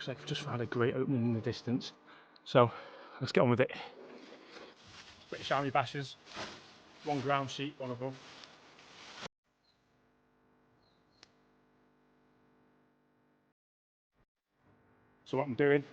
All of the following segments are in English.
Looks like we've just found a great opening in the distance. So let's get on with it. British Army Bashers, one ground sheet, one above. So what I'm doing,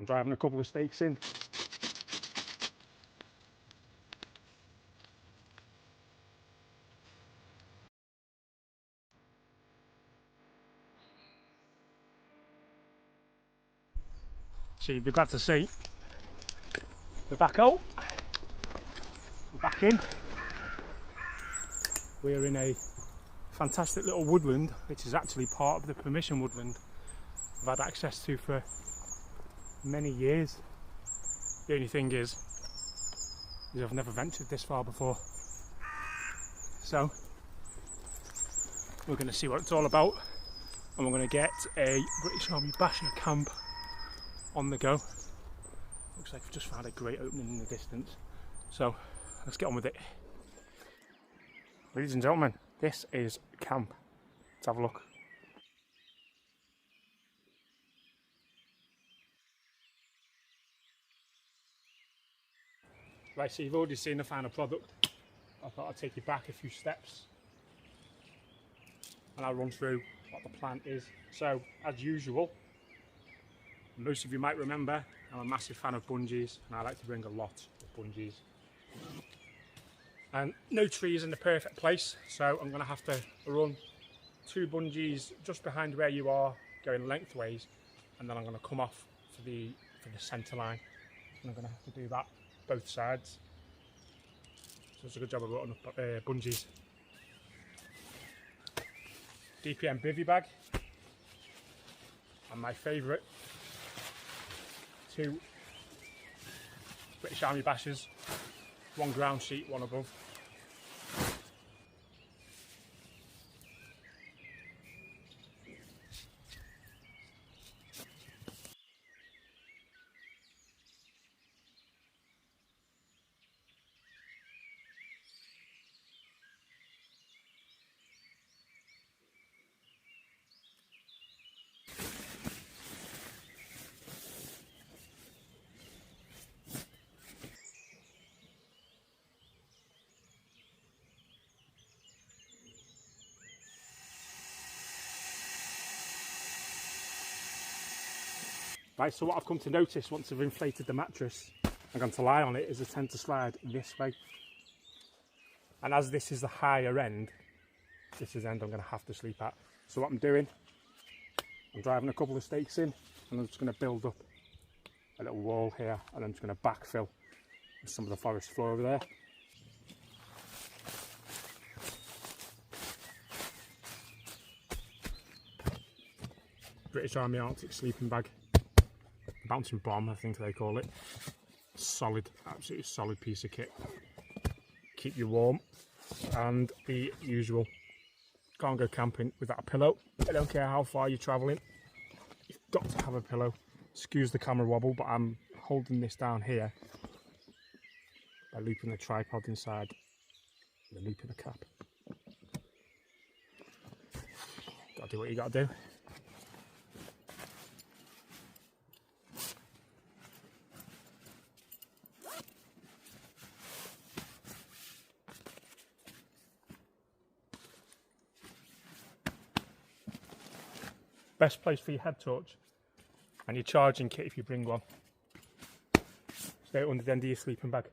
I'm driving a couple of stakes in. So you'd be glad to see we're back out, we're back in. We're in a fantastic little woodland, which is actually part of the permission woodland I've had access to for many years. The only thing is I've never ventured this far before. So we're going to see what it's all about, and we're going to get a British Army Basha camp on the go. Looks like we've just found a great opening in the distance. So let's get on with it. Ladies and gentlemen, this is camp. Let's have a look. Right, so you've already seen the final product. I thought I'd take you back a few steps and I'll run through what the plan is. So, as usual, most of you might remember, I'm a massive fan of bungees and I like to bring a lot of bungees. And no tree is in the perfect place, so I'm going to have to run 2 bungees just behind where you are, going lengthways, and then I'm going to come off for the centre line. And I'm going to have to do that both sides. So it's a good job of running up bungees. DPM bivvy bag, and my favourite, 2 British Army Bashers, 1 ground sheet, 1 above. Right, so what I've come to notice once I've inflated the mattress and gone to lie on it is I tend to slide this way. And as this is the higher end, this is the end I'm going to have to sleep at. So what I'm doing, I'm driving a couple of stakes in and I'm just going to build up a little wall here and I'm just going to backfill with some of the forest floor over there. British Army Arctic sleeping bag. Bouncing bomb, I think they call it. Solid, absolutely solid piece of kit. Keep you warm, and the usual. Can't go camping without a pillow. I don't care how far you're travelling, you've got to have a pillow. Excuse the camera wobble, but I'm holding this down here by looping the tripod inside the loop of the cap. Gotta do what you gotta do. Best place for your head torch and your charging kit if you bring one. Stay under the end of your sleeping bag.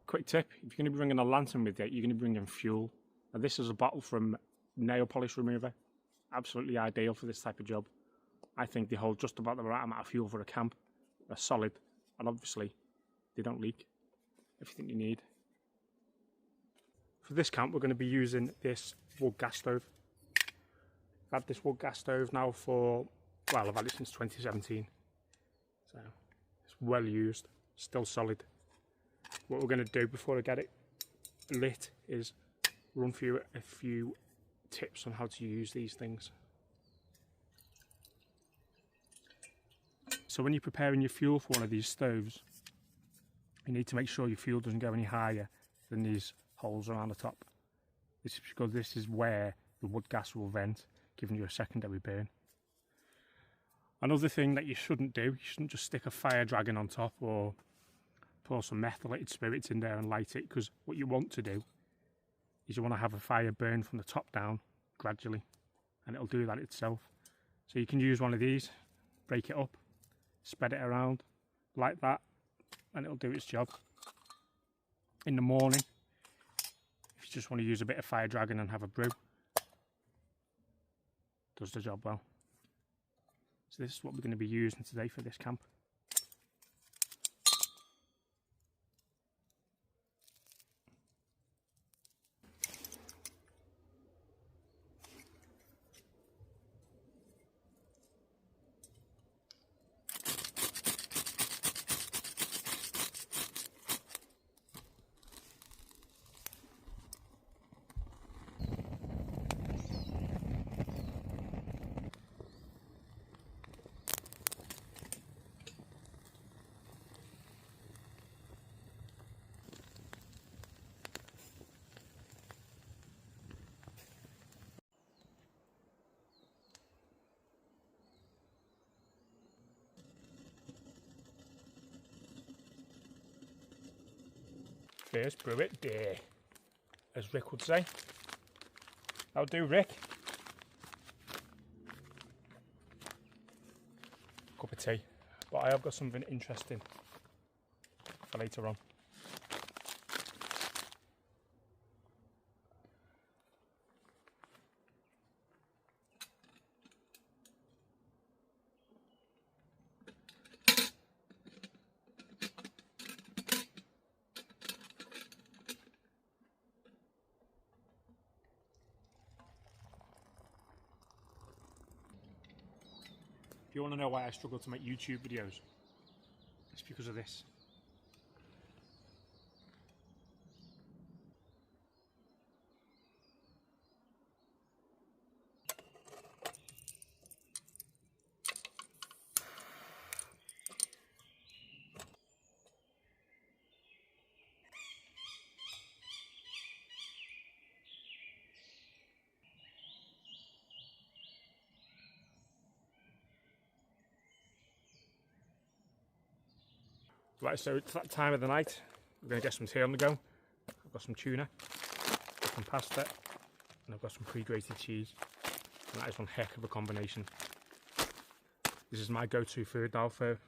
Quick tip, if you're going to be bringing a lantern with you, you're going to bring in fuel. Now this is a bottle from nail polish remover. Absolutely ideal for this type of job. I think they hold just about the right amount of fuel for a camp. They're solid, and obviously they don't leak. Everything you need. For this camp we're going to be using this wood gas stove. I've had this wood gas stove now for, well, I've had it since 2017. So it's well used, still solid. What we're going to do before I get it lit is run through a few tips on how to use these things. So when you're preparing your fuel for one of these stoves, you need to make sure your fuel doesn't go any higher than these holes around the top. This is because this is where the wood gas will vent, giving you a secondary burn. Another thing that you shouldn't do, you shouldn't just stick a fire dragon on top or pour some methylated spirits in there and light it, because what you want to do is you want to have a fire burn from the top down gradually, and it'll do that itself. So you can use one of these, break it up, spread it around like that, and it'll do its job. In the morning, if you just want to use a bit of fire dragon and have a brew, does the job well. So this is what we're going to be using today for this camp. First brew it there, as Rick would say. That'll do, Rick. Cup of tea. But I have got something interesting for later on. If you want to know why I struggle to make YouTube videos, it's because of this. Right, so it's that time of the night. We're going to get some tea on the go. I've got some tuna, got some pasta, and I've got some pre-grated cheese. And that is one heck of a combination. This is my go-to food now for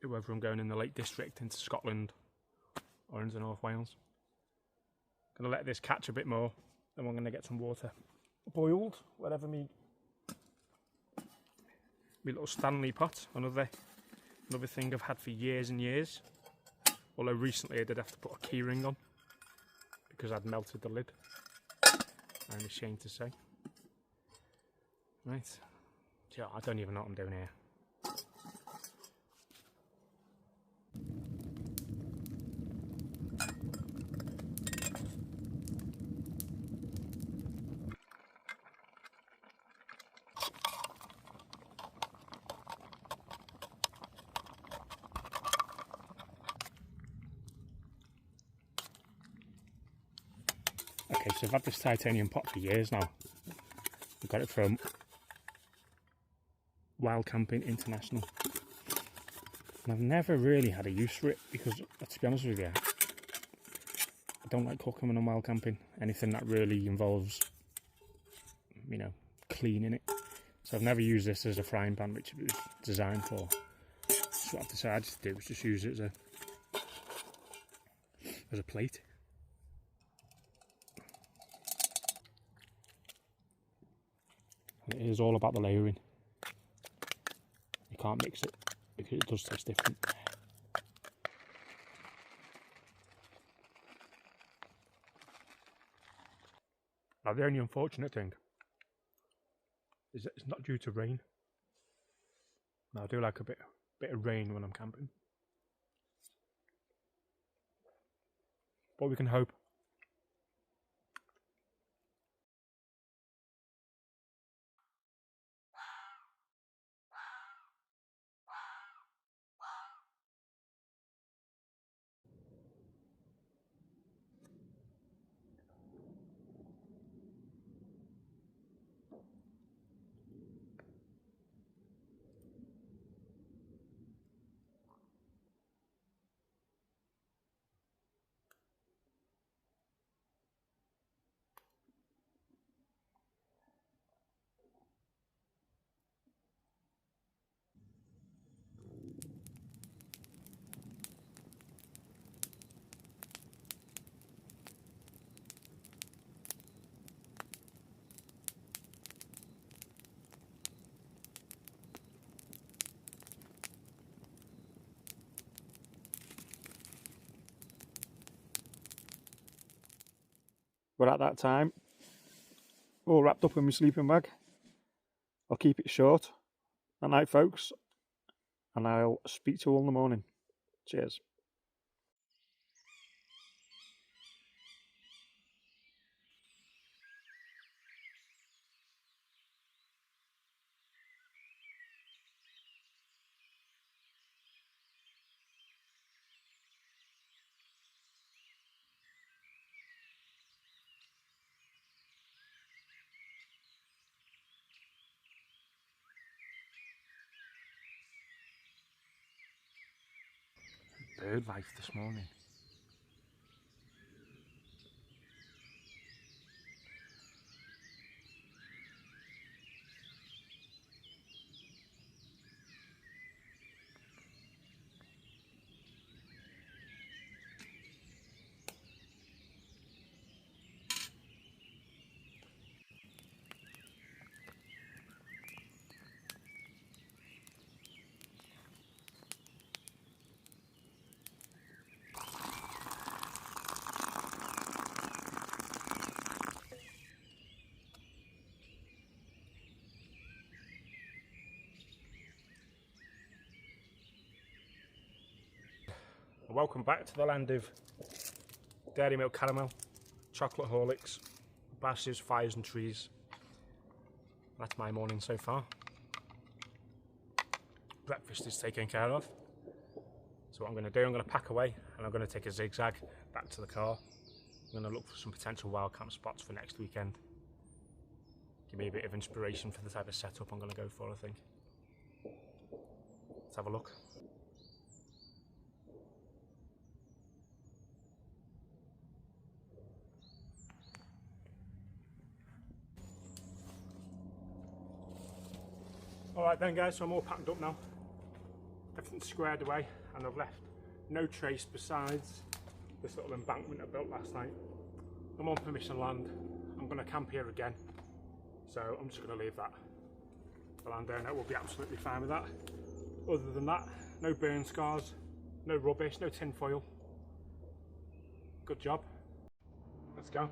whether I'm going in the Lake District into Scotland or into North Wales. Going to let this catch a bit more, then we're going to get some water boiled, whatever me little Stanley pot, another thing I've had for years and years. Although recently I did have to put a key ring on because I'd melted the lid. I'm ashamed to say. Right. Yeah, I don't even know what I'm doing here. Okay, so I've had this titanium pot for years now. I got it from Wild Camping International. And I've never really had a use for it because, to be honest with you, I don't like cooking when I'm wild camping. Anything that really involves, you know, cleaning it. So I've never used this as a frying pan, which it was designed for. So what I've decided to do is just use it as a plate. It is all about the layering. You can't mix it because it does taste different. Now the only unfortunate thing is that it's not due to rain. Now I do like a bit of rain when I'm camping, but we can hope. we're at that time. All wrapped up in my sleeping bag. I'll keep it short. Good night, folks, and I'll speak to you all in the morning. Cheers. Bird life this morning. Welcome back to the land of dairy milk caramel, chocolate Horlicks, Bashas, fires and trees. That's my morning so far. Breakfast is taken care of. So what I'm going to do, I'm going to pack away and I'm going to take a zigzag back to the car. I'm going to look for some potential wild camp spots for next weekend. Give me a bit of inspiration for the type of setup I'm going to go for, I think. Let's have a look. Alright then guys, so I'm all packed up now. Everything's squared away and I've left no trace besides this little embankment I built last night. I'm on permission land. I'm going to camp here again. So I'm just going to leave that. The landowner will be absolutely fine with that. Other than that, no burn scars, no rubbish, no tin foil. Good job. Let's go.